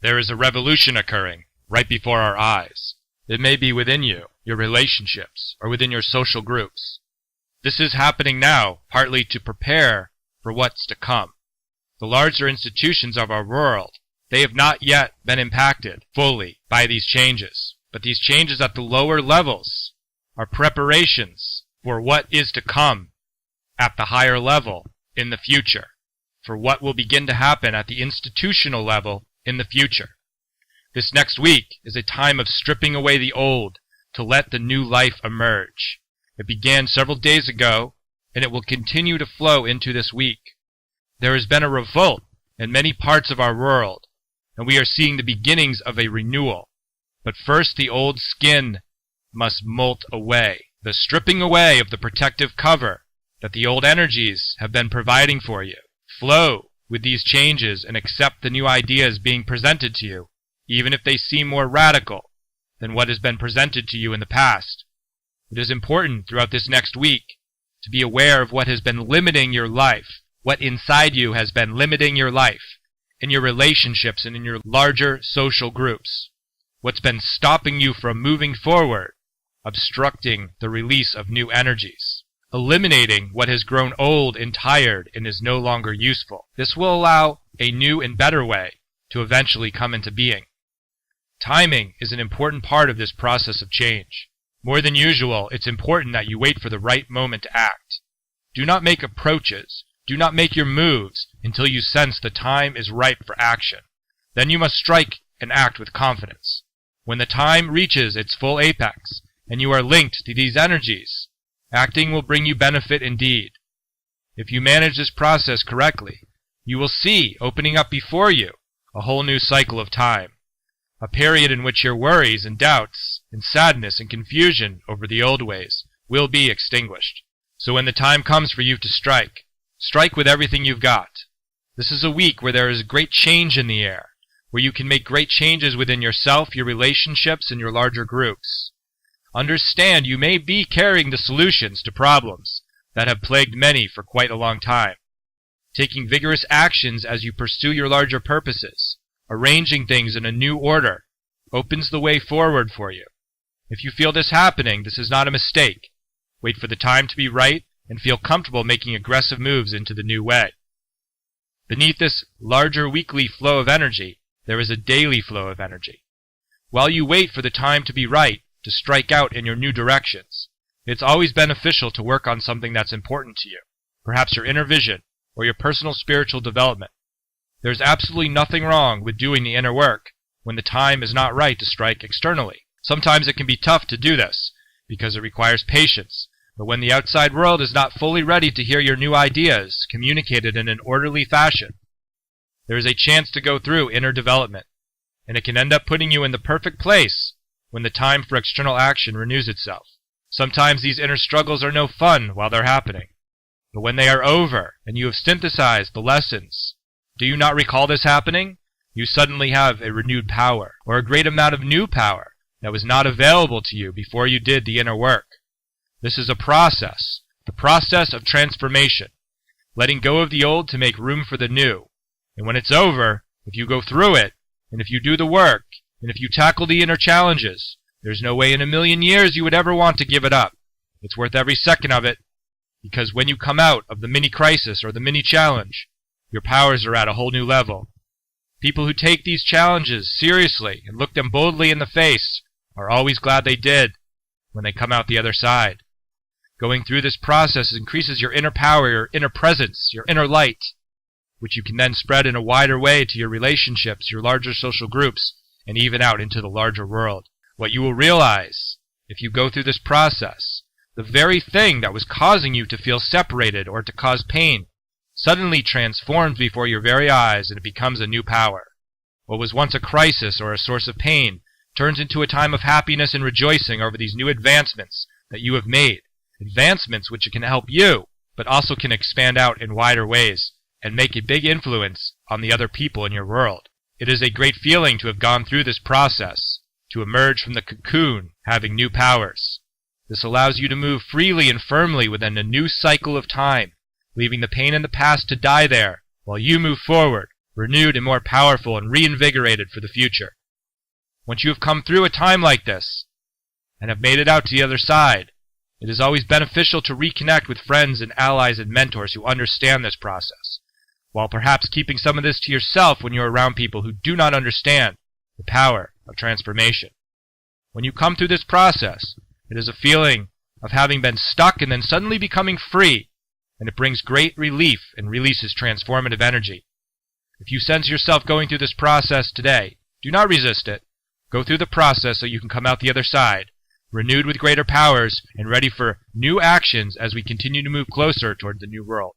There is a revolution occurring right before our eyes. It may be within you, your relationships, or within your social groups. This is happening now partly to prepare for what's to come. The larger institutions of our world, they have not yet been impacted fully by these changes. But these changes at the lower levels are preparations for what is to come at the higher level in the future, for what will begin to happen at the institutional level in the future. This next week is a time of stripping away the old to let the new life emerge. It began several days ago, and it will continue to flow into this week. There has been a revolt in many parts of our world, and we are seeing the beginnings of a renewal. But first the old skin must molt away, the stripping away of the protective cover that the old energies have been providing for you. Flow with these changes and accept the new ideas being presented to you, even if they seem more radical than what has been presented to you in the past. It is important throughout this next week to be aware of what has been limiting your life, what inside you has been limiting your life, in your relationships and in your larger social groups. What's been stopping you from moving forward, obstructing the release of new energies, eliminating what has grown old and tired and is no longer useful. This will allow a new and better way to eventually come into being. Timing is an important part of this process of change. More than usual, it's important that you wait for the right moment to act. Do not make approaches. Do not make your moves until you sense the time is ripe for action. Then you must strike and act with confidence. When the time reaches its full apex, and you are linked to these energies, acting will bring you benefit indeed. If you manage this process correctly, you will see opening up before you a whole new cycle of time, a period in which your worries and doubts and sadness and confusion over the old ways will be extinguished. So when the time comes for you to strike, strike with everything you've got. This is a week where there is great change in the air, where you can make great changes within yourself, your relationships, and your larger groups. Understand you may be carrying the solutions to problems that have plagued many for quite a long time. Taking vigorous actions as you pursue your larger purposes, arranging things in a new order, opens the way forward for you. If you feel this happening, this is not a mistake. Wait for the time to be right and feel comfortable making aggressive moves into the new way. Beneath this larger weekly flow of energy, there is a daily flow of energy. While you wait for the time to be right to strike out in your new directions, it's always beneficial to work on something that's important to you, perhaps your inner vision or your personal spiritual development. There's absolutely nothing wrong with doing the inner work when the time is not right to strike externally. Sometimes it can be tough to do this because it requires patience, but when the outside world is not fully ready to hear your new ideas communicated in an orderly fashion, there is a chance to go through inner development, and it can end up putting you in the perfect place when the time for external action renews itself. Sometimes these inner struggles are no fun while they're happening, but when they are over and you have synthesized the lessons, do you not recall this happening? You suddenly have a renewed power, or a great amount of new power that was not available to you before you did the inner work. This is a process, the process of transformation, letting go of the old to make room for the new. And when it's over, if you go through it, and if you do the work, and if you tackle the inner challenges, there's no way in a million years you would ever want to give it up. It's worth every second of it, because when you come out of the mini-crisis or the mini-challenge, your powers are at a whole new level. People who take these challenges seriously and look them boldly in the face are always glad they did when they come out the other side. Going through this process increases your inner power, your inner presence, your inner light, which you can then spread in a wider way to your relationships, your larger social groups, and even out into the larger world. What you will realize, if you go through this process, the very thing that was causing you to feel separated or to cause pain suddenly transforms before your very eyes, and it becomes a new power. What was once a crisis or a source of pain turns into a time of happiness and rejoicing over these new advancements that you have made, advancements which can help you, but also can expand out in wider ways and make a big influence on the other people in your world. It is a great feeling to have gone through this process, to emerge from the cocoon having new powers. This allows you to move freely and firmly within a new cycle of time, leaving the pain in the past to die there, while you move forward renewed and more powerful and reinvigorated for the future. Once you have come through a time like this and have made it out to the other side, it is always beneficial to reconnect with friends and allies and mentors who understand this process, while perhaps keeping some of this to yourself when you're around people who do not understand the power of transformation. When you come through this process, it is a feeling of having been stuck and then suddenly becoming free, and it brings great relief and releases transformative energy. If you sense yourself going through this process today, do not resist it. Go through the process so you can come out the other side, renewed with greater powers and ready for new actions as we continue to move closer toward the new world.